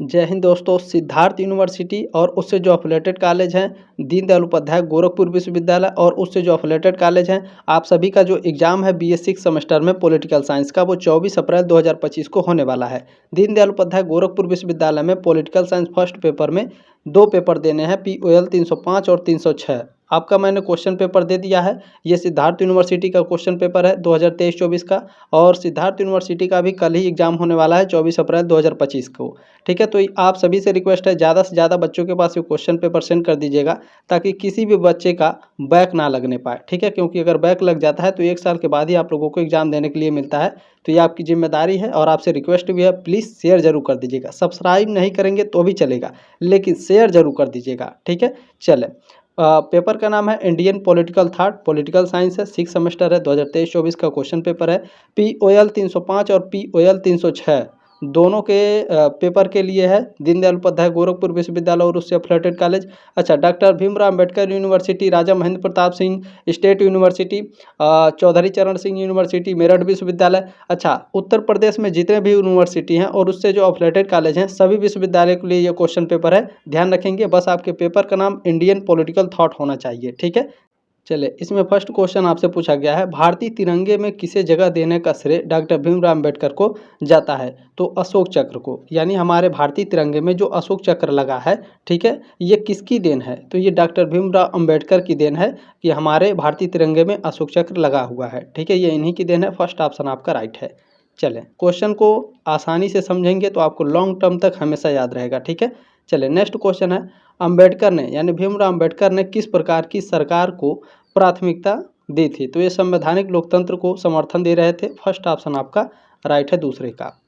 जय हिंद दोस्तों। सिद्धार्थ यूनिवर्सिटी और उससे जो अफिलेटेड कॉलेज हैं, दीनदयाल उपाध्याय गोरखपुर विश्वविद्यालय और उससे जो अफिलेटेड कॉलेज हैं, आप सभी का जो एग्ज़ाम है BA 6 सेमेस्टर में पॉलिटिकल साइंस का, वो 24 अप्रैल 2025 को होने वाला है। दीनदयाल उपाध्याय गोरखपुर विश्वविद्यालय में पॉलिटिकल साइंस फर्स्ट पेपर में 2 पेपर देने हैं, POL 305 और 306। आपका मैंने क्वेश्चन पेपर दे दिया है। ये सिद्धार्थ यूनिवर्सिटी का क्वेश्चन पेपर है 2023-24 का, और सिद्धार्थ यूनिवर्सिटी का भी कल ही एग्जाम होने वाला है 24 अप्रैल 2025 को। ठीक है, तो आप सभी से रिक्वेस्ट है, ज़्यादा से ज़्यादा बच्चों के पास ये क्वेश्चन पेपर सेंड कर दीजिएगा ताकि किसी भी बच्चे का बैक ना लगने पाए। ठीक है, क्योंकि अगर बैक लग जाता है तो 1 साल के बाद ही आप लोगों को एग्जाम देने के लिए मिलता है। तो ये आपकी जिम्मेदारी है और आपसे रिक्वेस्ट भी है, प्लीज़ शेयर जरूर कर दीजिएगा। सब्सक्राइब नहीं करेंगे तो भी चलेगा, लेकिन शेयर जरूर कर दीजिएगा। ठीक है, चले। पेपर का नाम है Indian political thought, political science है, 6 सेमेस्टर है, 2023-24 का क्वेश्चन पेपर है। POL 305 और POL 306 दोनों के पेपर के लिए है, दीनदयाल उपाध्याय गोरखपुर विश्वविद्यालय और उससे अफिलेटेड कॉलेज। अच्छा, डॉक्टर भीमराव अम्बेडकर यूनिवर्सिटी, राजा महेंद्र प्रताप सिंह स्टेट यूनिवर्सिटी, चौधरी चरण सिंह यूनिवर्सिटी मेरठ विश्वविद्यालय। अच्छा, उत्तर प्रदेश में जितने भी यूनिवर्सिटी हैं और उससे जो अफिलेटेड कॉलेज हैं, सभी विश्वविद्यालय के लिए ये क्वेश्चन पेपर है। ध्यान रखेंगे, बस आपके पेपर का नाम इंडियन पॉलिटिकल थॉट होना चाहिए। ठीक है, चले। इसमें फर्स्ट क्वेश्चन आपसे पूछा गया है, भारतीय तिरंगे में किसे जगह देने का श्रेय डॉक्टर भीमराव अम्बेडकर को जाता है? तो अशोक चक्र को, यानी हमारे भारतीय तिरंगे में जो अशोक चक्र लगा है, ठीक है, ये किसकी देन है? तो ये डॉक्टर भीमराव अम्बेडकर की देन है कि हमारे भारतीय तिरंगे में अशोक चक्र लगा हुआ है। ठीक है, ये इन्हीं की देन है। फर्स्ट ऑप्शन आपका राइट है। चलें, क्वेश्चन को आसानी से समझेंगे तो आपको लॉन्ग टर्म तक हमेशा याद रहेगा। ठीक है, चलिए नेक्स्ट क्वेश्चन है, अंबेडकर ने यानी भीमराव अंबेडकर ने किस प्रकार की सरकार को प्राथमिकता दी थी? तो ये संवैधानिक लोकतंत्र को समर्थन दे रहे थे। फर्स्ट ऑप्शन आपका राइट है दूसरे का।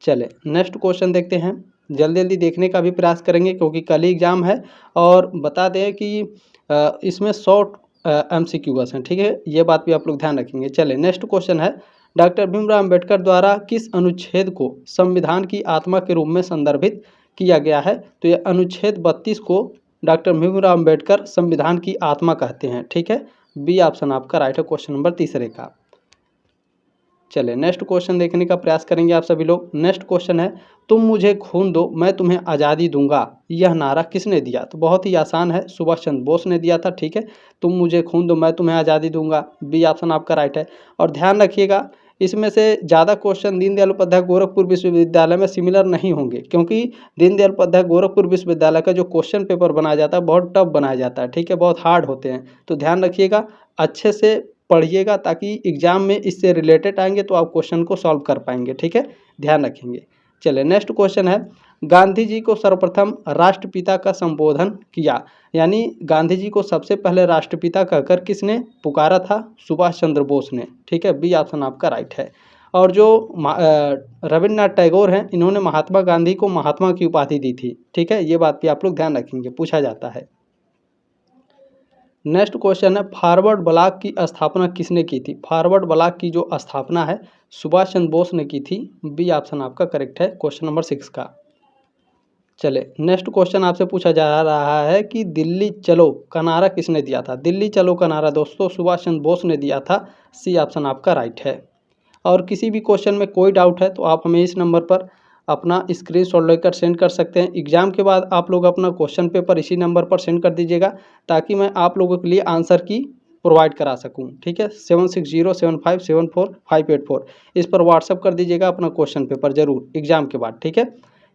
चले नेक्स्ट क्वेश्चन देखते हैं, जल्दी जल्दी देखने का भी प्रयास करेंगे क्योंकि कल ही एग्जाम है। और बता दें कि इसमें शॉर्ट MCQ हैं। ठीक है, ये बात भी आप लोग ध्यान रखेंगे। चले नेक्स्ट क्वेश्चन है, डॉक्टर भीमराव अंबेडकर द्वारा किस अनुच्छेद को संविधान की आत्मा के रूप में संदर्भित किया गया है? तो ये अनुच्छेद 32 को डॉक्टर भीमराव अंबेडकर संविधान की आत्मा कहते हैं। ठीक है, बी ऑप्शन आपका राइट है क्वेश्चन नंबर तीसरे का। चलिए नेक्स्ट क्वेश्चन देखने का प्रयास करेंगे आप सभी लोग। नेक्स्ट क्वेश्चन है, तुम मुझे खून दो मैं तुम्हें आज़ादी दूंगा, यह नारा किसने दिया? तो बहुत ही आसान है, सुभाष चंद्र बोस ने दिया था। ठीक है, तुम मुझे खून दो मैं तुम्हें आज़ादी दूंगा, बी ऑप्शन आपका राइट है। और ध्यान रखिएगा, इसमें से ज़्यादा क्वेश्चन दीनदयाल उपाध्याय गोरखपुर विश्वविद्यालय में सिमिलर नहीं होंगे, क्योंकि दीनदयाल उपाध्याय गोरखपुर विश्वविद्यालय का जो क्वेश्चन पेपर बनाया जाता है बहुत टफ बनाया जाता है। ठीक है, बहुत हार्ड होते हैं, तो ध्यान रखिएगा, अच्छे से पढ़िएगा ताकि एग्जाम में इससे रिलेटेड आएंगे तो आप क्वेश्चन को सॉल्व कर पाएंगे। ठीक है, ध्यान रखेंगे। चलिए नेक्स्ट क्वेश्चन है, गांधी जी को सर्वप्रथम राष्ट्रपिता का संबोधन किया, यानी गांधी जी को सबसे पहले राष्ट्रपिता कहकर किसने पुकारा था? सुभाष चंद्र बोस ने। ठीक है, बी ऑप्शन आपका राइट है। और जो रविन्द्रनाथ टैगोर हैं, इन्होंने महात्मा गांधी को महात्मा की उपाधि दी थी। ठीक है, ये बात भी आप लोग ध्यान रखेंगे, पूछा जाता है। नेक्स्ट क्वेश्चन है, फॉरवर्ड ब्लॉक की स्थापना किसने की थी? फॉरवर्ड ब्लॉक की जो स्थापना है सुभाष चंद्र बोस ने की थी, बी ऑप्शन आपका करेक्ट है क्वेश्चन नंबर 6 का। चले नेक्स्ट क्वेश्चन आपसे पूछा जा रहा है कि दिल्ली चलो का नारा किसने दिया था? दिल्ली चलो का नारा दोस्तों सुभाष चंद्र बोस ने दिया था, सी ऑप्शन आपका राइट है। और किसी भी क्वेश्चन में कोई डाउट है तो आप हमें इस नंबर पर अपना स्क्रीनशॉट लेकर सेंड कर सकते हैं। एग्जाम के बाद आप लोग अपना क्वेश्चन पेपर इसी नंबर पर सेंड कर दीजिएगा ताकि मैं आप लोगों के लिए आंसर की प्रोवाइड करा सकूं। ठीक है, 7607574584 इस पर व्हाट्सअप कर दीजिएगा अपना क्वेश्चन पेपर जरूर एग्जाम के बाद। ठीक है,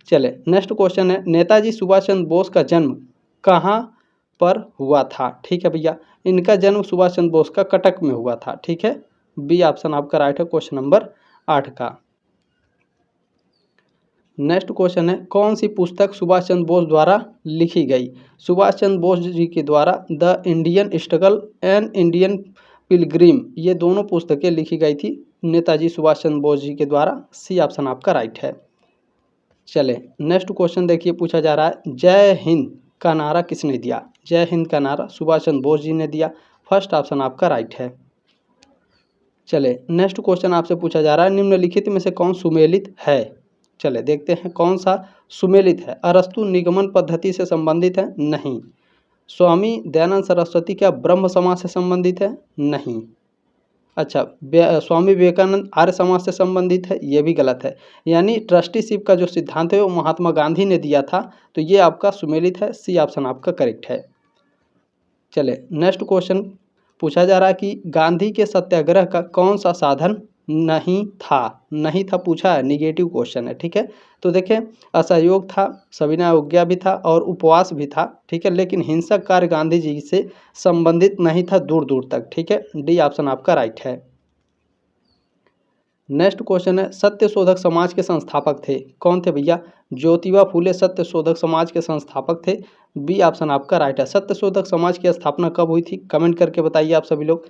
चले नेक्स्ट क्वेश्चन है, नेताजी सुभाष चंद्र बोस का जन्म कहाँ पर हुआ था? ठीक है भैया, इनका जन्म सुभाष चंद्र बोस का कटक में हुआ था। ठीक है, बी ऑप्शन आपका राइट है क्वेश्चन नंबर 8 का। नेक्स्ट क्वेश्चन है, कौन सी पुस्तक सुभाष चंद्र बोस द्वारा लिखी गई? सुभाष चंद्र बोस जी के द्वारा the Indian struggle and Indian Pilgrim, ये दोनों पुस्तकें लिखी गई थी नेताजी सुभाष चंद्र बोस जी के द्वारा, सी ऑप्शन आपका राइट है। चले नेक्स्ट क्वेश्चन देखिए, पूछा जा रहा है, जय हिंद का नारा किसने दिया? जय हिंद का नारा सुभाष चंद्र बोस जी ने दिया, फर्स्ट ऑप्शन आपका राइट है। चले नेक्स्ट क्वेश्चन आपसे पूछा जा रहा है, निम्नलिखित में से कौन सुमेलित है? चले देखते हैं कौन सा सुमेलित है। अरस्तु निगमन पद्धति से संबंधित है? नहीं। स्वामी दयानंद सरस्वती क्या ब्रह्म समाज से संबंधित है? नहीं। अच्छा, स्वामी विवेकानंद आर्य समाज से संबंधित है, ये भी गलत है। यानी ट्रस्टीशिप का जो सिद्धांत है वो महात्मा गांधी ने दिया था, तो ये आपका सुमेलित है, सी ऑप्शन आपका करेक्ट है। चले नेक्स्ट क्वेश्चन पूछा जा रहा है कि गांधी के सत्याग्रह का कौन सा साधन नहीं था पूछा है, निगेटिव क्वेश्चन है, ठीक है। तो देखें, असहयोग था, सविनय अवज्ञा भी था और उपवास भी था, ठीक है, लेकिन हिंसक कार्य गांधी जी से संबंधित नहीं था दूर दूर तक, ठीक है, डी ऑप्शन आपका राइट है। नेक्स्ट क्वेश्चन है, सत्य शोधक समाज के संस्थापक थे, कौन थे भैया? ज्योतिबा फूले सत्य शोधक समाज के संस्थापक थे, बी ऑप्शन आपका राइट है। सत्य शोधक समाज की स्थापना कब हुई थी, कमेंट करके बताइए आप सभी लोग।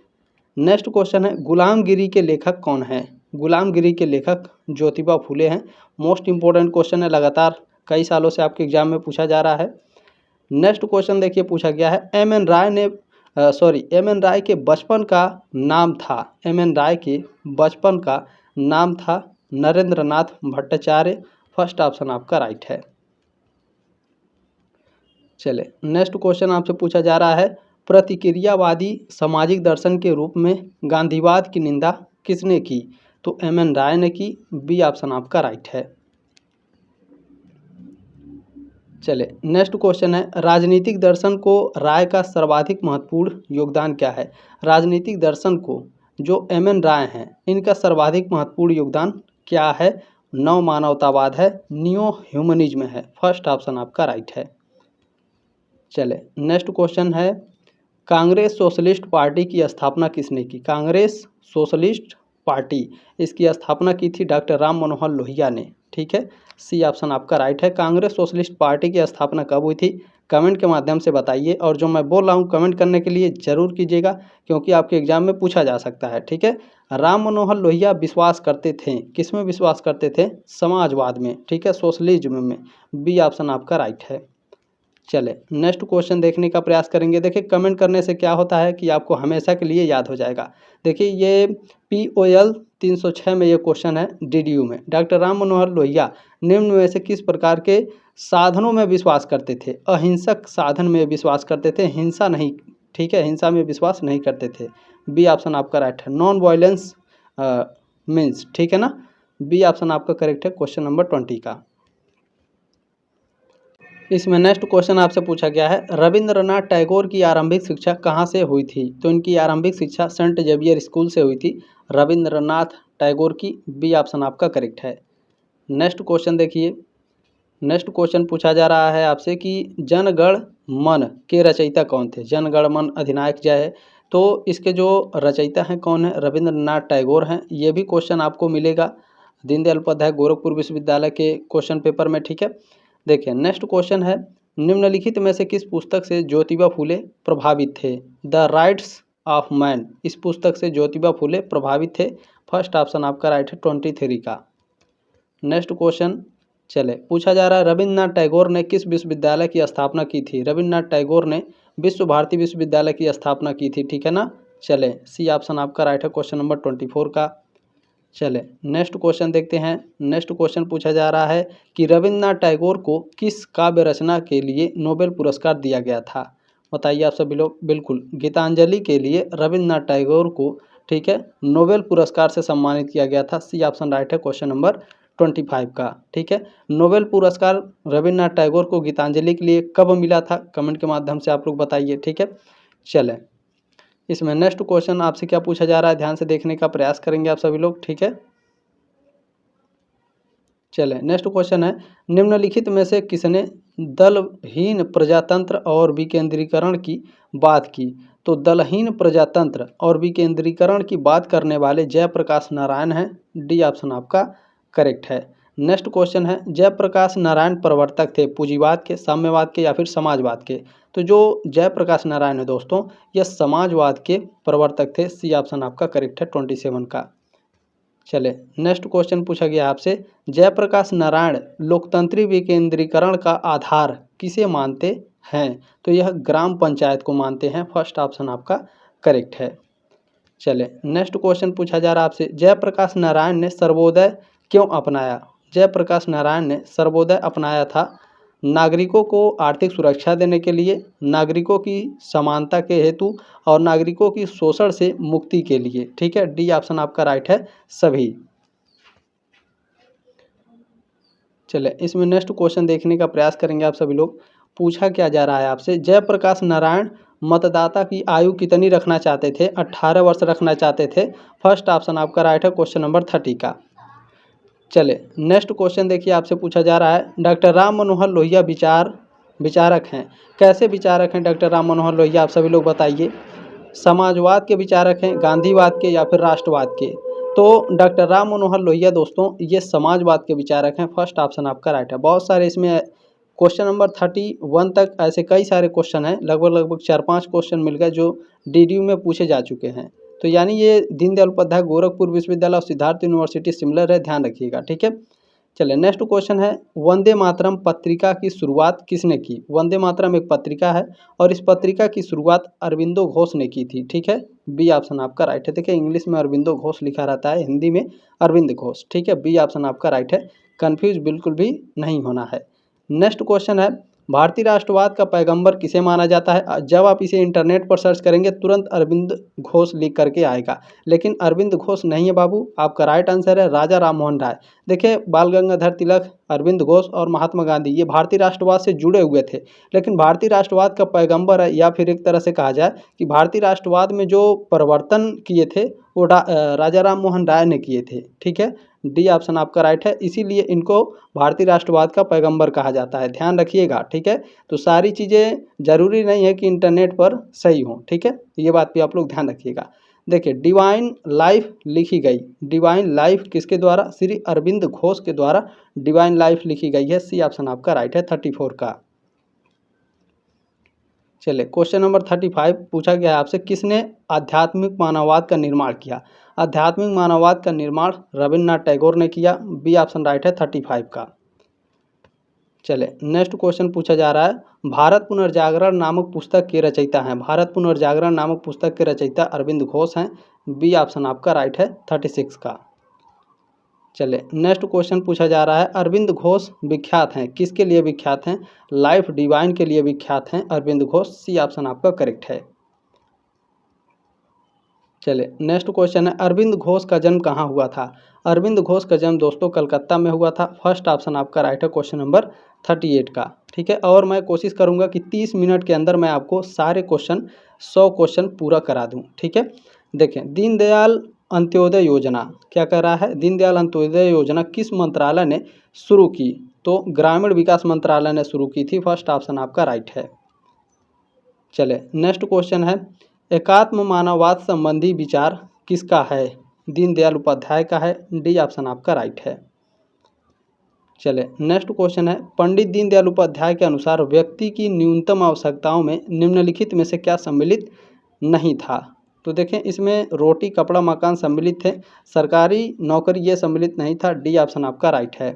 नेक्स्ट क्वेश्चन है, गुलामगिरी के लेखक कौन है? गुलामगिरी के लेखक ज्योतिबा फूले हैं। मोस्ट इंपॉर्टेंट क्वेश्चन है, लगातार कई सालों से आपके एग्जाम में पूछा जा रहा है। नेक्स्ट क्वेश्चन देखिए पूछा गया है, एम एन राय के बचपन का नाम था, एम एन राय के बचपन का नाम था नरेंद्रनाथ भट्टाचार्य, फर्स्ट ऑप्शन आपका राइट है। चले नेक्स्ट क्वेश्चन आपसे पूछा जा रहा है, प्रतिक्रियावादी सामाजिक दर्शन के रूप में गांधीवाद की निंदा किसने की? तो एम एन राय ने की, बी ऑप्शन आपका राइट है। चले नेक्स्ट क्वेश्चन है, राजनीतिक दर्शन को राय का सर्वाधिक महत्वपूर्ण योगदान क्या है? राजनीतिक दर्शन को जो एम एन राय हैं इनका सर्वाधिक महत्वपूर्ण योगदान क्या है? नव मानवतावाद है, न्यू ह्यूमनिज्म है, फर्स्ट ऑप्शन आपका राइट है। चले नेक्स्ट क्वेश्चन है, कांग्रेस सोशलिस्ट पार्टी की स्थापना किसने की? कांग्रेस सोशलिस्ट पार्टी इसकी स्थापना की थी डॉक्टर राम मनोहर लोहिया ने, ठीक है, सी ऑप्शन आपका राइट है। कांग्रेस सोशलिस्ट पार्टी की स्थापना कब हुई थी, कमेंट के माध्यम से बताइए, और जो मैं बोल रहा हूँ कमेंट करने के लिए ज़रूर कीजिएगा, क्योंकि आपके एग्जाम में पूछा जा सकता है, ठीक है। राम मनोहर लोहिया विश्वास करते थे, किस में विश्वास करते थे? समाजवाद में, ठीक है, सोशलिज्म में, बी ऑप्शन आपका राइट है। चले नेक्स्ट क्वेश्चन देखने का प्रयास करेंगे। देखिए, कमेंट करने से क्या होता है कि आपको हमेशा के लिए याद हो जाएगा। देखिए, ये POL 306 में ये क्वेश्चन है, DDU में। डॉक्टर राम मनोहर लोहिया निम्न में से किस प्रकार के साधनों में विश्वास करते थे? अहिंसक साधन में विश्वास करते थे, हिंसा नहीं, ठीक है, हिंसा में विश्वास नहीं करते थे, बी ऑप्शन आपका राइट है। नॉन वायलेंस मीन्स, ठीक है ना, बी ऑप्शन आपका करेक्ट है क्वेश्चन नंबर 20 का। इसमें नेक्स्ट क्वेश्चन आपसे पूछा गया है, रविंद्रनाथ टैगोर की आरंभिक शिक्षा कहाँ से हुई थी? तो इनकी आरंभिक शिक्षा सेंट जेवियर स्कूल से हुई थी, रविंद्रनाथ टैगोर की, बी ऑप्शन आपका करेक्ट है। नेक्स्ट क्वेश्चन देखिए, नेक्स्ट क्वेश्चन पूछा जा रहा है आपसे कि जनगण मन के रचयिता कौन थे? जनगण मन अधिनायक जय है, तो इसके जो रचयिता हैं कौन है? रविंद्रनाथ टैगोर हैं। ये भी क्वेश्चन आपको मिलेगा दीनदयाल उपाध्याय गोरखपुर विश्वविद्यालय के क्वेश्चन पेपर में, ठीक है। देखिए नेक्स्ट क्वेश्चन है, निम्नलिखित में से किस पुस्तक से ज्योतिबा फूले प्रभावित थे? द राइट्स ऑफ मैन, इस पुस्तक से ज्योतिबा फूले प्रभावित थे, फर्स्ट ऑप्शन आपका राइट है 23 का। नेक्स्ट क्वेश्चन चले पूछा जा रहा है, रविन्द्रनाथ टैगोर ने किस विश्वविद्यालय की स्थापना की थी? रविन्द्रनाथ टैगोर ने विश्व भारती विश्वविद्यालय की स्थापना की थी, ठीक है ना। चले सी ऑप्शन आपका राइट है क्वेश्चन नंबर 24 का। चले नेक्स्ट क्वेश्चन देखते हैं। नेक्स्ट क्वेश्चन पूछा जा रहा है कि रविन्द्रनाथ टैगोर को किस काव्य रचना के लिए नोबेल पुरस्कार दिया गया था? बताइए आप सभी लोग। बिल्कुल, गीतांजलि के लिए रविन्द्रनाथ टैगोर को, ठीक है, नोबेल पुरस्कार से सम्मानित किया गया था, सी ऑप्शन राइट है क्वेश्चन नंबर 25 का, ठीक है। नोबेल पुरस्कार रविन्द्रनाथ टैगोर को गीतांजलि के लिए कब मिला था? कमेंट के माध्यम से आप लोग बताइए, ठीक है। चलें, इसमें नेक्स्ट क्वेश्चन आपसे क्या पूछा जा रहा है, ध्यान से देखने का प्रयास करेंगे आप सभी लोग, ठीक है। चलें, नेक्स्ट क्वेश्चन है, निम्नलिखित में से किसने दलहीन प्रजातंत्र और विकेंद्रीकरण की बात की? तो दलहीन प्रजातंत्र और विकेंद्रीकरण की बात करने वाले जयप्रकाश नारायण हैं, डी ऑप्शन आपका करेक्ट है। नेक्स्ट क्वेश्चन है, जयप्रकाश नारायण प्रवर्तक थे पूंजीवाद के, साम्यवाद के या फिर समाजवाद के? तो जो जयप्रकाश नारायण है दोस्तों, यह समाजवाद के प्रवर्तक थे, सी ऑप्शन आपका करेक्ट है 27 का। चले नेक्स्ट क्वेश्चन पूछा गया आपसे, जयप्रकाश नारायण लोकतंत्री विकेंद्रीकरण का आधार किसे मानते हैं? तो यह ग्राम पंचायत को मानते हैं, फर्स्ट ऑप्शन आपका करेक्ट है। चले नेक्स्ट क्वेश्चन पूछा जा रहा है आपसे, जयप्रकाश नारायण ने सर्वोदय क्यों अपनाया? जयप्रकाश नारायण ने सर्वोदय अपनाया था नागरिकों को आर्थिक सुरक्षा देने के लिए, नागरिकों की समानता के हेतु और नागरिकों की शोषण से मुक्ति के लिए। ठीक है, डी ऑप्शन आपका राइट है सभी। चलिए इसमें नेक्स्ट क्वेश्चन देखने का प्रयास करेंगे आप सभी लोग। पूछा क्या जा रहा है आपसे, जयप्रकाश नारायण मतदाता की आयु कितनी रखना चाहते थे? 18 वर्ष रखना चाहते थे। फर्स्ट ऑप्शन आपका राइट है क्वेश्चन नंबर 30 का। चले नेक्स्ट क्वेश्चन देखिए, आपसे पूछा जा रहा है डॉक्टर राम मनोहर लोहिया विचारक हैं। कैसे विचारक हैं डॉक्टर राम मनोहर लोहिया, आप सभी लोग बताइए। समाजवाद के विचारक हैं, गांधीवाद के, या फिर राष्ट्रवाद के? तो डॉक्टर राम मनोहर लोहिया दोस्तों ये समाजवाद के विचारक हैं। फर्स्ट ऑप्शन आपका राइट है। बहुत सारे इसमें क्वेश्चन नंबर 31 तक ऐसे कई सारे क्वेश्चन हैं, लगभग 4-5 क्वेश्चन मिल गए जो DDU में पूछे जा चुके हैं। तो यानी ये दीनदयाल उपाध्याय गोरखपुर विश्वविद्यालय और सिद्धार्थ यूनिवर्सिटी सिमिलर है, ध्यान रखिएगा। ठीक है, चलिए नेक्स्ट क्वेश्चन है, वंदे मातरम पत्रिका की शुरुआत किसने की? वंदे मातरम एक पत्रिका है और इस पत्रिका की शुरुआत अरविंदो घोष ने की थी। ठीक है, बी ऑप्शन आपका राइट है। देखिए इंग्लिश में अरविंदो घोष लिखा रहता है, हिंदी में अरविंद घोष। ठीक है, बी ऑप्शन आपका राइट है, कन्फ्यूज बिल्कुल भी नहीं होना है। नेक्स्ट क्वेश्चन है, भारतीय राष्ट्रवाद का पैगंबर किसे माना जाता है? जब आप इसे इंटरनेट पर सर्च करेंगे तुरंत अरविंद घोष लिख करके आएगा, लेकिन अरविंद घोष नहीं है बाबू। आपका राइट आंसर है राजा राम मोहन राय। देखिए बाल गंगाधर तिलक, अरविंद घोष और महात्मा गांधी ये भारतीय राष्ट्रवाद से जुड़े हुए थे, लेकिन भारतीय राष्ट्रवाद का पैगंबर है, या फिर एक तरह से कहा जाए कि भारतीय राष्ट्रवाद में जो परिवर्तन किए थे वो राजा राम मोहन राय ने किए थे। ठीक है, डी ऑप्शन आपका राइट है, इसीलिए इनको भारतीय राष्ट्रवाद का पैगंबर कहा जाता है, ध्यान रखिएगा। ठीक है, तो सारी चीज़ें जरूरी नहीं है कि इंटरनेट पर सही हो। ठीक है, ये बात भी आप लोग ध्यान रखिएगा। देखिए डिवाइन लाइफ लिखी गई, डिवाइन लाइफ किसके द्वारा? श्री अरविंद घोष के द्वारा डिवाइन लाइफ लिखी गई है। सी ऑप्शन आपका राइट है 34 का। चलिए क्वेश्चन नंबर 35 पूछा गया है आपसे, किसने आध्यात्मिक मानववाद का निर्माण किया? आध्यात्मिक मानववाद का निर्माण रविन्द्रनाथ टैगोर ने किया। बी ऑप्शन राइट है 35 का। चलिए नेक्स्ट क्वेश्चन पूछा जा रहा है, भारत पुनर्जागरण नामक पुस्तक के रचयिता हैं? भारत पुनर्जागरण नामक पुस्तक के रचयिता अरविंद घोष हैं। बी ऑप्शन आपका राइट है 36 का। चलिए नेक्स्ट क्वेश्चन पूछा जा रहा है, अरविंद घोष विख्यात हैं, किसके लिए विख्यात हैं? लाइफ डिवाइन के लिए विख्यात हैं अरविंद घोष। सी ऑप्शन आपका करेक्ट है। चलिए नेक्स्ट क्वेश्चन है, अरविंद घोष का जन्म कहाँ हुआ था? अरविंद घोष का जन्म दोस्तों कलकत्ता में हुआ था। फर्स्ट ऑप्शन आपका राइट है क्वेश्चन नंबर 38 का। ठीक है, और मैं कोशिश करूंगा कि 30 मिनट के अंदर मैं आपको सारे क्वेश्चन 100 क्वेश्चन पूरा करा दूं। ठीक है, देखें दीनदयाल अंत्योदय योजना क्या कर रहा है? दीनदयाल अंत्योदय योजना किस मंत्रालय ने शुरू की? तो ग्रामीण विकास मंत्रालय ने शुरू की थी। फर्स्ट ऑप्शन आपका राइट है। चले नेक्स्ट क्वेश्चन है, एकात्म मानववाद संबंधी विचार किसका है? दीनदयाल उपाध्याय का है। डी ऑप्शन आपका राइट है। चले नेक्स्ट क्वेश्चन है, पंडित दीनदयाल उपाध्याय के अनुसार व्यक्ति की न्यूनतम आवश्यकताओं में निम्नलिखित में से क्या सम्मिलित नहीं था? तो देखें इसमें रोटी कपड़ा मकान सम्मिलित थे, सरकारी नौकरी ये सम्मिलित नहीं था। डी ऑप्शन आपका राइट है।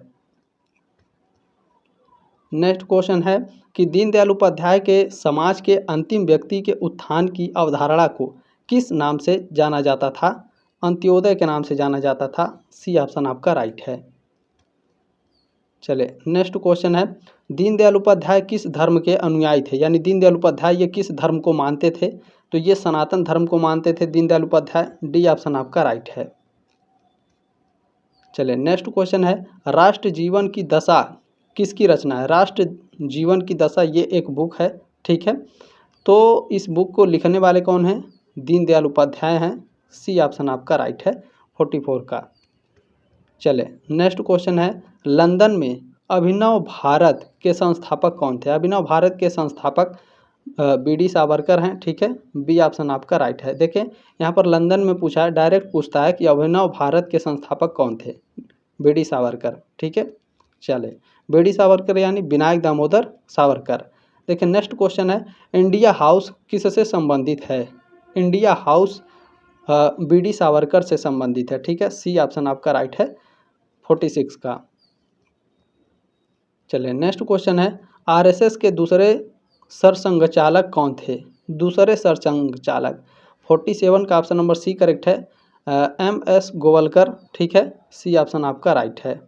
नेक्स्ट क्वेश्चन है कि दीनदयाल उपाध्याय के समाज के अंतिम व्यक्ति के उत्थान की अवधारणा को किस नाम से जाना जाता था? अंत्योदय के नाम से जाना जाता था। सी ऑप्शन आपका राइट है। चले नेक्स्ट क्वेश्चन है, दीनदयाल उपाध्याय किस धर्म के अनुयायी थे? यानी दीनदयाल उपाध्याय ये किस धर्म को मानते थे? तो ये सनातन धर्म को मानते थे दीनदयाल उपाध्याय। डी ऑप्शन आपका राइट है। चले नेक्स्ट क्वेश्चन है, राष्ट्र जीवन की दशा किसकी रचना है? राष्ट्र जीवन की दशा ये एक बुक है। ठीक है, तो इस बुक को लिखने वाले कौन हैं? दीनदयाल उपाध्याय हैं। सी ऑप्शन आपका राइट है 44 का। चले नेक्स्ट क्वेश्चन है, लंदन में अभिनव भारत के संस्थापक कौन थे? अभिनव भारत के संस्थापक BD सावरकर हैं। ठीक है, बी ऑप्शन आपका राइट है। देखें यहाँ पर लंदन में पूछा है, डायरेक्ट पूछता है कि अभिनव भारत के संस्थापक कौन थे? BD सावरकर। ठीक है, चले BD सावरकर यानी विनायक दामोदर सावरकर। देखिए नेक्स्ट क्वेश्चन है, इंडिया हाउस किससे संबंधित है? इंडिया हाउस BD सावरकर से संबंधित है। ठीक है, सी ऑप्शन आपका राइट है 46 का। चलिए नेक्स्ट क्वेश्चन है, RSS के दूसरे सरसंघचालक कौन थे? दूसरे सरसंघचालक 47 का ऑप्शन नंबर सी करेक्ट है, MS गोवलकर। ठीक है, सी ऑप्शन आपका राइट है।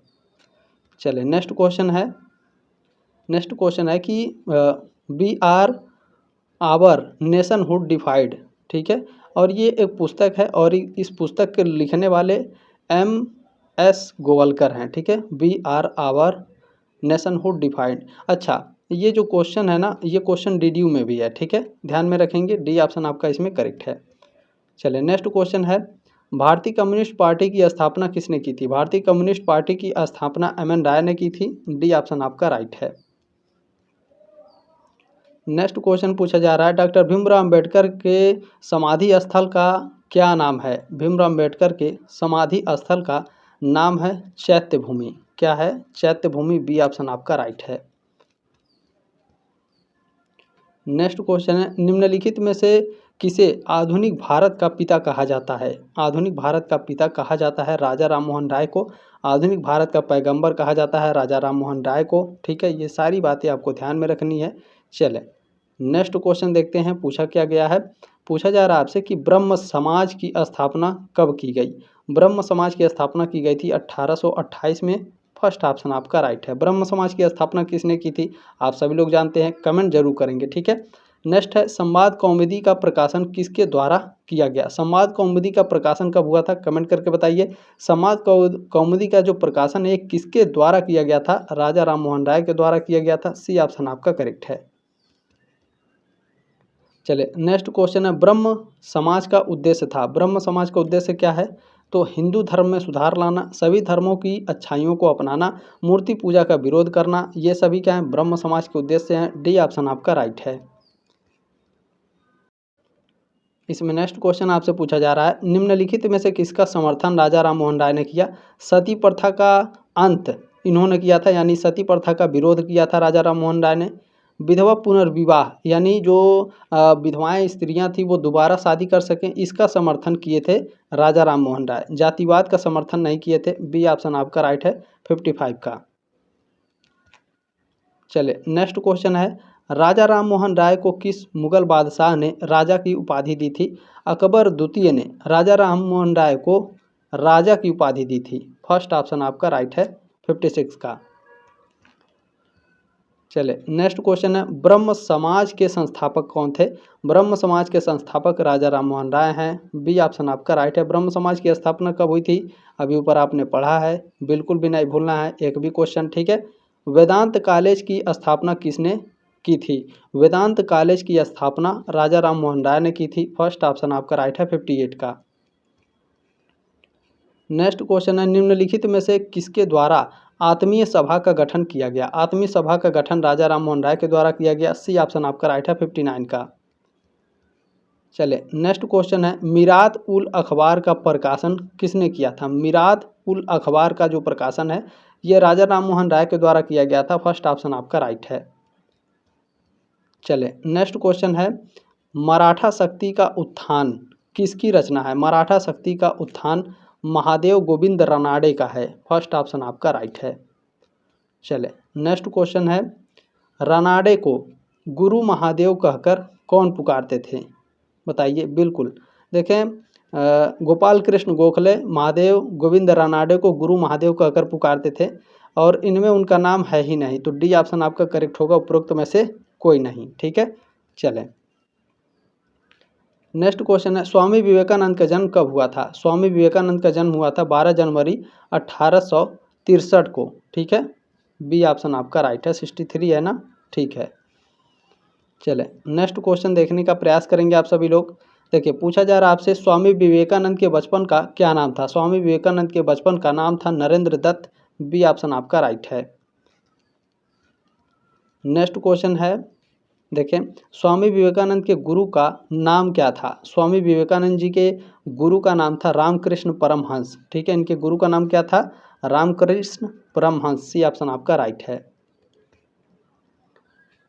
चलिए नेक्स्ट क्वेश्चन है, नेक्स्ट क्वेश्चन है कि वी आर आवर नेशनहुड डिफाइड, ठीक है। और ये एक पुस्तक है और इस पुस्तक के लिखने वाले M.S. गोवलकर हैं, ठीक है। We are our nationhood डिफाइड। अच्छा, ये जो क्वेश्चन है ना, ये क्वेश्चन DDU में भी है, ठीक है, ध्यान में रखेंगे। डी ऑप्शन आपका इसमें करेक्ट है। चलिए नेक्स्ट क्वेश्चन है, भारतीय कम्युनिस्ट पार्टी की स्थापना किसने की थी? भारतीय कम्युनिस्ट पार्टी की स्थापना M.N. राय ने की थी। डी ऑप्शन आपका राइट है। नेक्स्ट क्वेश्चन पूछा जा रहा है, डॉक्टर भीमराव अंबेडकर के समाधि स्थल का क्या नाम है? भीमराव अंबेडकर के समाधि स्थल का नाम है चैत्य भूमि। क्या है? चैत्य भूमि। बी ऑप्शन आपका राइट है। नेक्स्ट क्वेश्चन है, निम्नलिखित में से किसे आधुनिक भारत का पिता कहा जाता है? आधुनिक भारत का पिता कहा जाता है राजा राममोहन राय को। आधुनिक भारत का पैगंबर कहा जाता है राजा राममोहन राय को, ठीक है। ये सारी बातें आपको ध्यान में रखनी है। चले नेक्स्ट क्वेश्चन देखते हैं, पूछा क्या गया है। पूछा जा रहा है आपसे कि ब्रह्म समाज की स्थापना कब की गई? ब्रह्म समाज की स्थापना की गई थी 1828 में। फर्स्ट ऑप्शन आपका राइट है। ब्रह्म समाज की स्थापना किसने की थी? आप सभी लोग जानते हैं, कमेंट जरूर करेंगे, ठीक है। नेक्स्ट है, संवाद कौमुदी का प्रकाशन किसके द्वारा किया गया? संवाद कौमुदी का प्रकाशन कब हुआ था? कमेंट करके बताइए। संवाद कौमुदी का जो प्रकाशन है किसके द्वारा किया गया था? राजा राममोहन राय के द्वारा किया गया था। सी ऑप्शन आपका करेक्ट है। चलिए नेक्स्ट क्वेश्चन है, ब्रह्म समाज का उद्देश्य था। ब्रह्म समाज का उद्देश्य क्या है? तो हिंदू धर्म में सुधार लाना, सभी धर्मों की अच्छाइयों को अपनाना, मूर्ति पूजा का विरोध करना, ये सभी क्या है? ब्रह्म समाज के उद्देश्य हैं। डी ऑप्शन आपका राइट है। इसमें नेक्स्ट क्वेश्चन आपसे पूछा जा रहा है, निम्नलिखित में से किसका समर्थन राजा राममोहन राय ने किया? सती प्रथा का अंत इन्होंने किया था, यानी सती प्रथा का विरोध किया था राजा राममोहन राय ने। विधवा पुनर्विवाह, यानी जो विधवाएं स्त्रियां थी वो दोबारा शादी कर सकें, इसका समर्थन किए थे राजा राममोहन राय। जातिवाद का समर्थन नहीं किए थे। बी ऑप्शन आपका राइट है 55 का। चले नेक्स्ट क्वेश्चन है, राजा राममोहन राय को किस मुगल बादशाह ने राजा की उपाधि दी थी? अकबर द्वितीय ने राजा राममोहन राय को राजा की उपाधि दी थी। फर्स्ट ऑप्शन आपका राइट है 56 का। चले नेक्स्ट क्वेश्चन है, ब्रह्म समाज के संस्थापक कौन थे? ब्रह्म समाज के संस्थापक राजा राममोहन राय हैं। बी ऑप्शन आपका राइट है। ब्रह्म समाज की स्थापना कब हुई थी? अभी ऊपर आपने पढ़ा है, बिल्कुल भी नहीं भूलना है एक भी क्वेश्चन, ठीक है। वेदांत कॉलेज की स्थापना किसने की थी? वेदांत कॉलेज की स्थापना राजा राममोहन राय ने की थी। फर्स्ट ऑप्शन आपका राइट है 58 का। नेक्स्ट क्वेश्चन है, निम्नलिखित में से किसके द्वारा आत्मीय सभा का गठन किया गया? आत्मीय सभा का गठन राजा राममोहन राय के द्वारा किया गया। सी ऑप्शन आपका राइट है 59 का। चले नेक्स्ट क्वेश्चन है, मीरात उल अखबार का प्रकाशन किसने किया था? मीरात उल अखबार का जो प्रकाशन है ये राजा राममोहन राय के द्वारा किया गया था। फर्स्ट ऑप्शन आपका राइट है। चले नेक्स्ट क्वेश्चन है, मराठा शक्ति का उत्थान किसकी रचना है? मराठा शक्ति का उत्थान महादेव गोविंद रानाडे का है। फर्स्ट ऑप्शन आपका राइट है। चले नेक्स्ट क्वेश्चन है, रानाडे को गुरु महादेव कहकर कौन पुकारते थे? बताइए। बिल्कुल देखें, गोपाल कृष्ण गोखले महादेव गोविंद रानाडे को गुरु महादेव कहकर पुकारते थे और इनमें उनका नाम है ही नहीं, तो डी ऑप्शन आपका करेक्ट होगा, उपरोक्त में से कोई नहीं, ठीक है। चलें नेक्स्ट क्वेश्चन है, स्वामी विवेकानंद का जन्म कब हुआ था? स्वामी विवेकानंद का जन्म हुआ था 12 जनवरी 1863 को, ठीक है। बी ऑप्शन आपका राइट है। 63 है ना, ठीक है। चले नेक्स्ट क्वेश्चन देखने का प्रयास करेंगे आप सभी लोग। देखिए पूछा जा रहा है आपसे, स्वामी विवेकानंद के बचपन का क्या नाम था? स्वामी विवेकानंद के बचपन का नाम था नरेंद्र दत्त। बी ऑप्शन आपका राइट है। नेक्स्ट क्वेश्चन है, देखें स्वामी विवेकानंद के गुरु का नाम क्या था? स्वामी विवेकानंद जी के गुरु का नाम था रामकृष्ण परमहंस, ठीक है। इनके गुरु का नाम क्या था? रामकृष्ण परमहंस। सी ऑप्शन आपका राइट है।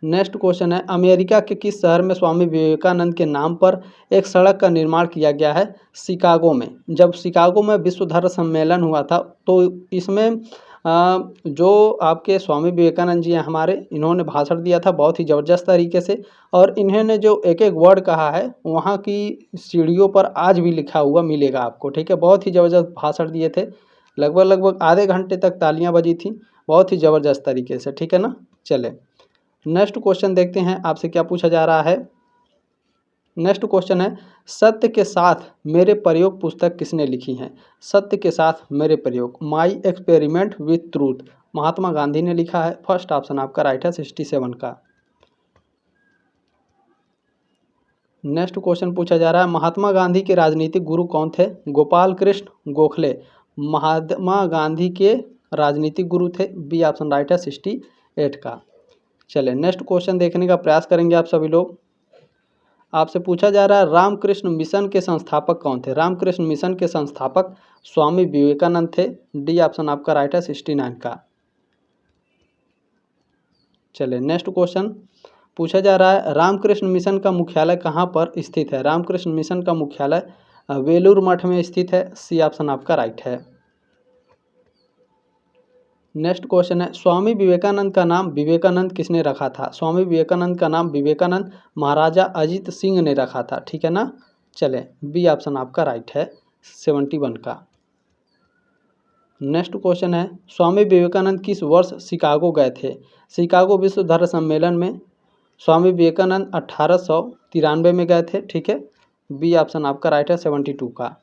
नेक्स्ट क्वेश्चन है, अमेरिका के किस शहर में स्वामी विवेकानंद के नाम पर एक सड़क का निर्माण किया गया है? शिकागो में। जब शिकागो में विश्व धर्म सम्मेलन हुआ था तो इसमें जो आपके स्वामी विवेकानंद जी हैं हमारे, इन्होंने भाषण दिया था बहुत ही ज़बरदस्त तरीके से, और इन्होंने जो एक एक वर्ड कहा है वहाँ की सीढ़ियों पर आज भी लिखा हुआ मिलेगा आपको, ठीक है। बहुत ही ज़बरदस्त भाषण दिए थे, लगभग आधे घंटे तक तालियां बजी थी बहुत ही ज़बरदस्त तरीके से, ठीक है ना। चले नेक्स्ट क्वेश्चन देखते हैं आपसे क्या पूछा जा रहा है। नेक्स्ट क्वेश्चन है, सत्य के साथ मेरे प्रयोग पुस्तक किसने लिखी है। सत्य के साथ मेरे प्रयोग, my experiment with truth, Mahatma Gandhi ने लिखा है। फर्स्ट ऑप्शन आपका राइट है 67 का। नेक्स्ट क्वेश्चन पूछा जा रहा है, महात्मा गांधी के राजनीतिक गुरु कौन थे। गोपाल कृष्ण गोखले महात्मा गांधी के राजनीतिक गुरु थे। बी ऑप्शन राइट है 68 का। चले नेक्स्ट क्वेश्चन देखने का प्रयास करेंगे आप सभी लोग। आपसे पूछा जा रहा है, रामकृष्ण मिशन के संस्थापक कौन थे। रामकृष्ण मिशन के संस्थापक स्वामी विवेकानंद थे। डी ऑप्शन आपका राइट है 69 का। चलिए नेक्स्ट क्वेश्चन पूछा जा रहा है, रामकृष्ण मिशन का मुख्यालय कहाँ पर स्थित है। रामकृष्ण मिशन का मुख्यालय वेलूर मठ में स्थित है। सी ऑप्शन आपका राइट है। नेक्स्ट क्वेश्चन है, स्वामी विवेकानंद का नाम विवेकानंद किसने रखा था। स्वामी विवेकानंद का नाम विवेकानंद महाराजा अजीत सिंह ने रखा था, ठीक है ना। चले बी ऑप्शन आपका राइट है 71 का। नेक्स्ट क्वेश्चन है, स्वामी विवेकानंद किस वर्ष शिकागो गए थे। शिकागो विश्व धर्म सम्मेलन में स्वामी विवेकानंद 1893 में गए थे, ठीक है। बी ऑप्शन आपका राइट है 72 का।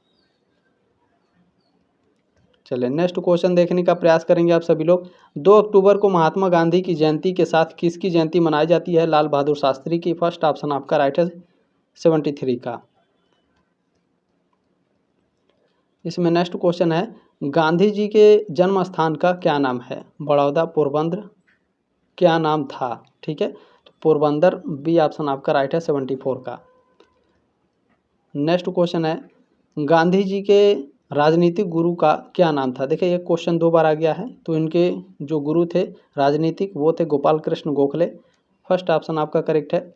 चलिए नेक्स्ट क्वेश्चन देखने का प्रयास करेंगे आप सभी लोग। 2 अक्टूबर को महात्मा गांधी की जयंती के साथ किसकी जयंती मनाई जाती है। लाल बहादुर शास्त्री की। फर्स्ट ऑप्शन आपका राइट है 73 का। इसमें नेक्स्ट क्वेश्चन है, गांधी जी के जन्म स्थान का क्या नाम है। बड़ौदा, पोरबंदर, क्या नाम था, ठीक है। तो पोरबंदर। बी ऑप्शन आपका राइट है 74 का। नेक्स्ट क्वेश्चन है, गांधी जी के राजनीतिक गुरु का क्या नाम था। देखिए ये क्वेश्चन 2 बार आ गया है। तो इनके जो गुरु थे राजनीतिक वो थे गोपाल कृष्ण गोखले। फर्स्ट ऑप्शन आपका करेक्ट है।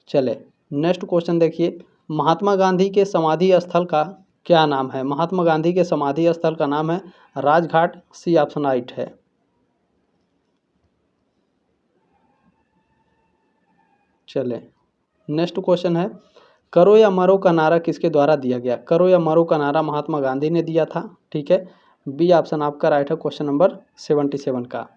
चले नेक्स्ट क्वेश्चन देखिए, महात्मा गांधी के समाधि स्थल का क्या नाम है। महात्मा गांधी के समाधि स्थल का नाम है राजघाट। सी ऑप्शन राइट है। चले नेक्स्ट क्वेश्चन है, करो या मरो का नारा किसके द्वारा दिया गया। करो या मरो का नारा महात्मा गांधी ने दिया था, ठीक है। बी ऑप्शन आपका राइट है क्वेश्चन नंबर 77 का।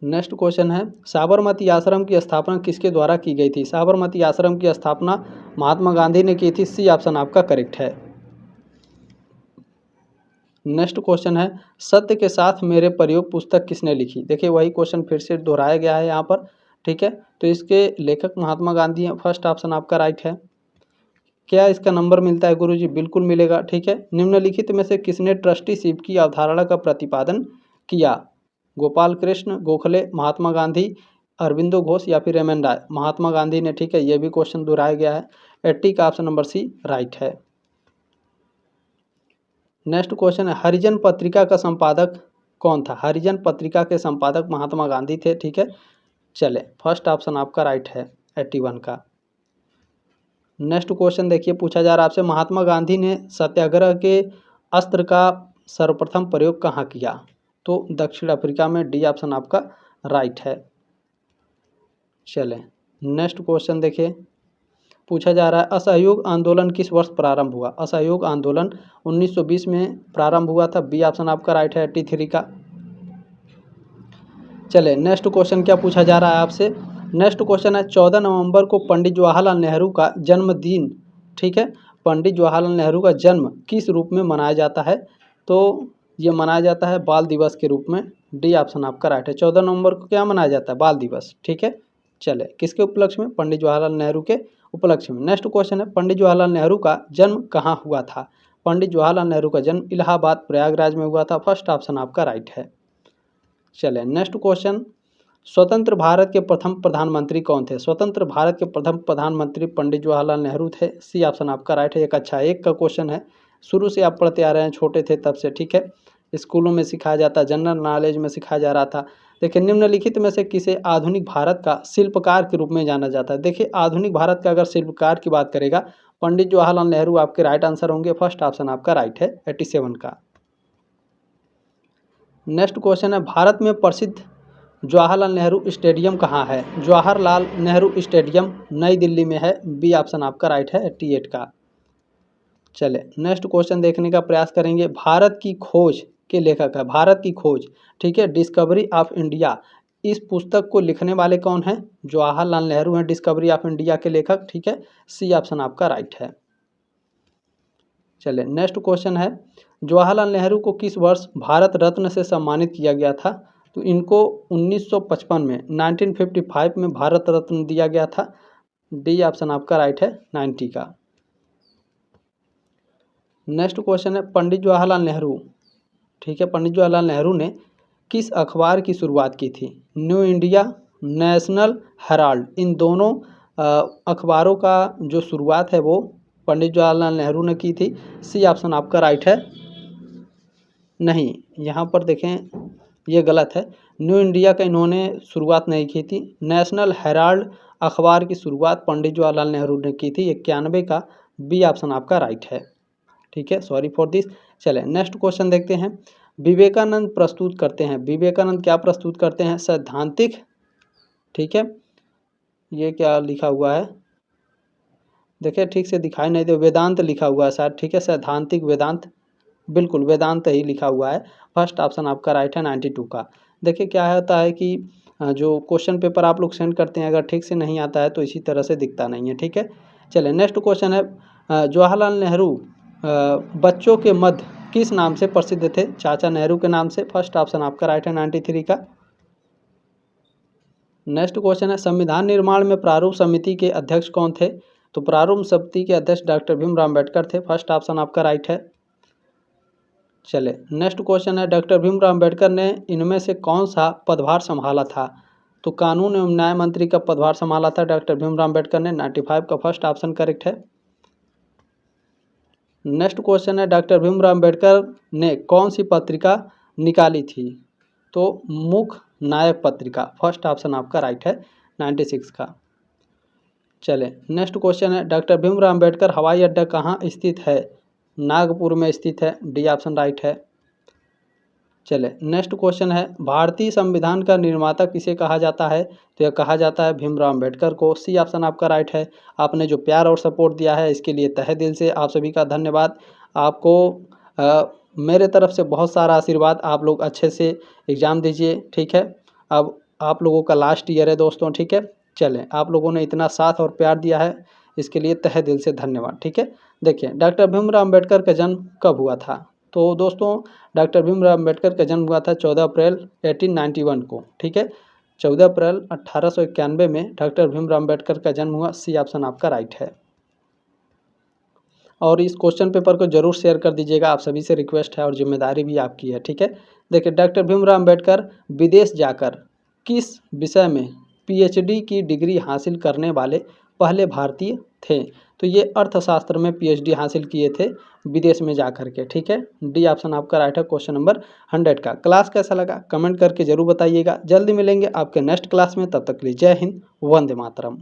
नेक्स्ट क्वेश्चन है, साबरमती आश्रम की स्थापना किसके द्वारा की गई थी। साबरमती आश्रम की स्थापना महात्मा गांधी ने की थी। सी ऑप्शन आपका करेक्ट है। नेक्स्ट क्वेश्चन है, सत्य के साथ मेरे प्रयोग पुस्तक किसने लिखी। देखिए वही क्वेश्चन फिर से दोहराया गया है यहाँ पर, ठीक है। तो इसके लेखक महात्मा गांधी हैं। फर्स्ट ऑप्शन आपका राइट है। क्या इसका नंबर मिलता है गुरुजी। बिल्कुल मिलेगा, ठीक है। निम्नलिखित में से किसने ट्रस्टीशिप की अवधारणा का प्रतिपादन किया। गोपाल कृष्ण गोखले, महात्मा गांधी, अरविंदो घोष या फिर एम एन राय। महात्मा गांधी ने, ठीक है। यह भी क्वेश्चन दोहराया गया है। 80 का ऑप्शन नंबर सी राइट है। नेक्स्ट क्वेश्चन है, हरिजन पत्रिका का संपादक कौन था। हरिजन पत्रिका के संपादक महात्मा गांधी थे, ठीक है। चले फर्स्ट ऑप्शन आपका राइट है 81 का। नेक्स्ट क्वेश्चन देखिए पूछा जा रहा है आपसे, महात्मा गांधी ने सत्याग्रह के अस्त्र का सर्वप्रथम प्रयोग कहाँ किया। तो दक्षिण अफ्रीका में। डी ऑप्शन आपका राइट है। चले नेक्स्ट क्वेश्चन देखिए पूछा जा रहा है, असहयोग आंदोलन किस वर्ष प्रारंभ हुआ। असहयोग आंदोलन 1920 में प्रारंभ हुआ था। बी ऑप्शन आपका राइट है 83 का। चले नेक्स्ट क्वेश्चन क्या पूछा जा रहा है आपसे। नेक्स्ट क्वेश्चन है, 14 नवंबर को पंडित जवाहरलाल नेहरू का जन्मदिन, ठीक है। पंडित जवाहरलाल नेहरू का जन्म किस रूप में मनाया जाता है। तो ये मनाया जाता है बाल दिवस के रूप में। डी ऑप्शन आपका राइट है। 14 नवंबर को क्या मनाया जाता है, बाल दिवस, ठीक है। चले किसके उपलक्ष्य में, पंडित जवाहरलाल नेहरू के उपलक्ष्य में। नेक्स्ट क्वेश्चन है, पंडित जवाहरलाल नेहरू का जन्म कहाँ हुआ था। पंडित जवाहरलाल नेहरू का जन्म इलाहाबाद प्रयागराज में हुआ था। फर्स्ट ऑप्शन आपका राइट है। चले नेक्स्ट क्वेश्चन, स्वतंत्र भारत के प्रथम प्रधानमंत्री कौन थे। स्वतंत्र भारत के प्रथम प्रधानमंत्री पंडित जवाहरलाल नेहरू थे। सी ऑप्शन आपका राइट है। एक अच्छा एक का क्वेश्चन है, शुरू से आप पढ़ते आ रहे हैं, छोटे थे तब से, ठीक है। स्कूलों में सिखाया जाता, जनरल नॉलेज में सिखाया जा रहा था। देखिए निम्नलिखित में से किसे आधुनिक भारत का शिल्पकार के रूप में जाना जाता है। देखिए आधुनिक भारत का अगर शिल्पकार की बात करेगा पंडित जवाहरलाल नेहरू आपके राइट आंसर होंगे। फर्स्ट ऑप्शन आपका राइट है 87 का। नेक्स्ट क्वेश्चन है, भारत में प्रसिद्ध जवाहरलाल नेहरू स्टेडियम कहाँ है। जवाहरलाल नेहरू स्टेडियम नई दिल्ली में है। बी ऑप्शन आपका राइट है 88 का। चले नेक्स्ट क्वेश्चन देखने का प्रयास करेंगे, भारत की खोज के लेखक है? भारत की खोज, ठीक है, डिस्कवरी ऑफ इंडिया। इस पुस्तक को लिखने वाले कौन हैं? जवाहरलाल नेहरू हैं डिस्कवरी ऑफ इंडिया के लेखक, ठीक है। सी ऑप्शन आपका राइट है। चलिए नेक्स्ट क्वेश्चन है, जवाहरलाल नेहरू को किस वर्ष भारत रत्न से सम्मानित किया गया था? तो इनको 1955 में 1955 में भारत रत्न दिया गया था। डी ऑप्शन आपका राइट है 90 का। नेक्स्ट क्वेश्चन है, पंडित जवाहरलाल नेहरू, ठीक है, पंडित जवाहरलाल नेहरू ने किस अखबार की शुरुआत की थी? न्यू इंडिया, नेशनल हेराल्ड, इन दोनों अखबारों का जो शुरुआत है वो पंडित जवाहरलाल नेहरू ने की थी। सी ऑप्शन आपका राइट है। नहीं, यहाँ पर देखें ये गलत है। न्यू इंडिया का इन्होंने शुरुआत नहीं की थी। नेशनल हेराल्ड अखबार की शुरुआत पंडित जवाहरलाल नेहरू ने की थी 91 का। बी ऑप्शन आपका राइट है, ठीक है, सॉरी फॉर दिस। चलें नेक्स्ट क्वेश्चन देखते हैं। विवेकानंद प्रस्तुत करते हैं, विवेकानंद क्या प्रस्तुत करते हैं? सैद्धांतिक, ठीक है, ये क्या लिखा हुआ है, देखिए ठीक से दिखाई नहीं दे, वेदांत लिखा हुआ है शायद, ठीक है, सैद्धांतिक वेदांत, बिल्कुल वेदांत ही लिखा हुआ है। फर्स्ट ऑप्शन आपका राइट है 92 का। देखिए क्या होता है कि जो क्वेश्चन पेपर आप लोग सेंड करते हैं अगर ठीक से नहीं आता है तो इसी तरह से दिखता नहीं है, ठीक है। चलिए नेक्स्ट क्वेश्चन है, जवाहरलाल नेहरू बच्चों के मध्य किस नाम से प्रसिद्ध थे? चाचा नेहरू के नाम से। फर्स्ट ऑप्शन आपका राइट है 93 का। नेक्स्ट क्वेश्चन है, संविधान निर्माण में प्रारूप समिति के अध्यक्ष कौन थे? तो प्रारूप समिति के अध्यक्ष डॉक्टर भीमराव अम्बेडकर थे। फर्स्ट ऑप्शन आपका राइट है। चले नेक्स्ट क्वेश्चन है, डॉक्टर भीमराव अम्बेडकर ने इनमें से कौन सा पदभार संभाला था? तो कानून एवं न्याय मंत्री का पदभार संभाला था डॉक्टर भीमराव अम्बेडकर ने। 95 का फर्स्ट ऑप्शन करेक्ट है। नेक्स्ट क्वेश्चन है, डॉक्टर भीमराव अम्बेडकर ने कौन सी पत्रिका निकाली थी? तो मुख नायक पत्रिका। फर्स्ट ऑप्शन आपका राइट है 96 का। चले नेक्स्ट क्वेश्चन है, डॉक्टर भीमराव अम्बेडकर हवाई अड्डा कहाँ स्थित है? नागपुर में स्थित है। डी ऑप्शन राइट है। चले नेक्स्ट क्वेश्चन है, भारतीय संविधान का निर्माता किसे कहा जाता है? तो यह कहा जाता है भीमराव अम्बेडकर को। सी ऑप्शन आपका राइट है। आपने जो प्यार और सपोर्ट दिया है इसके लिए तहे दिल से आप सभी का धन्यवाद। आपको मेरे तरफ से बहुत सारा आशीर्वाद। आप लोग अच्छे से एग्ज़ाम दीजिए, ठीक है। अब आप लोगों का लास्ट ईयर है दोस्तों, ठीक है। चलें, आप लोगों ने इतना साथ और प्यार दिया है इसके लिए तहे दिल से धन्यवाद, ठीक है। देखिए डॉक्टर भीमराव अम्बेडकर का जन्म कब हुआ था? तो दोस्तों डॉक्टर भीमराव अम्बेडकर का जन्म हुआ था 14 अप्रैल 1891 को, ठीक है। 14 अप्रैल 1891 में डॉक्टर भीमराव अम्बेडकर का जन्म हुआ। सी ऑप्शन आपका राइट है। और इस क्वेश्चन पेपर को जरूर शेयर कर दीजिएगा, आप सभी से रिक्वेस्ट है और जिम्मेदारी भी आपकी है, ठीक है। देखिए डॉक्टर भीमराव अम्बेडकर विदेश जाकर किस विषय में पीएचडी की डिग्री हासिल करने वाले पहले भारतीय थे? तो ये अर्थशास्त्र में पीएचडी हासिल किए थे विदेश में जाकर के, ठीक है। डी ऑप्शन आपका राइट है क्वेश्चन नंबर 100 का। क्लास कैसा लगा कमेंट करके जरूर बताइएगा। जल्दी मिलेंगे आपके नेक्स्ट क्लास में, तब तक के लिए जय हिंद, वंदे मातरम।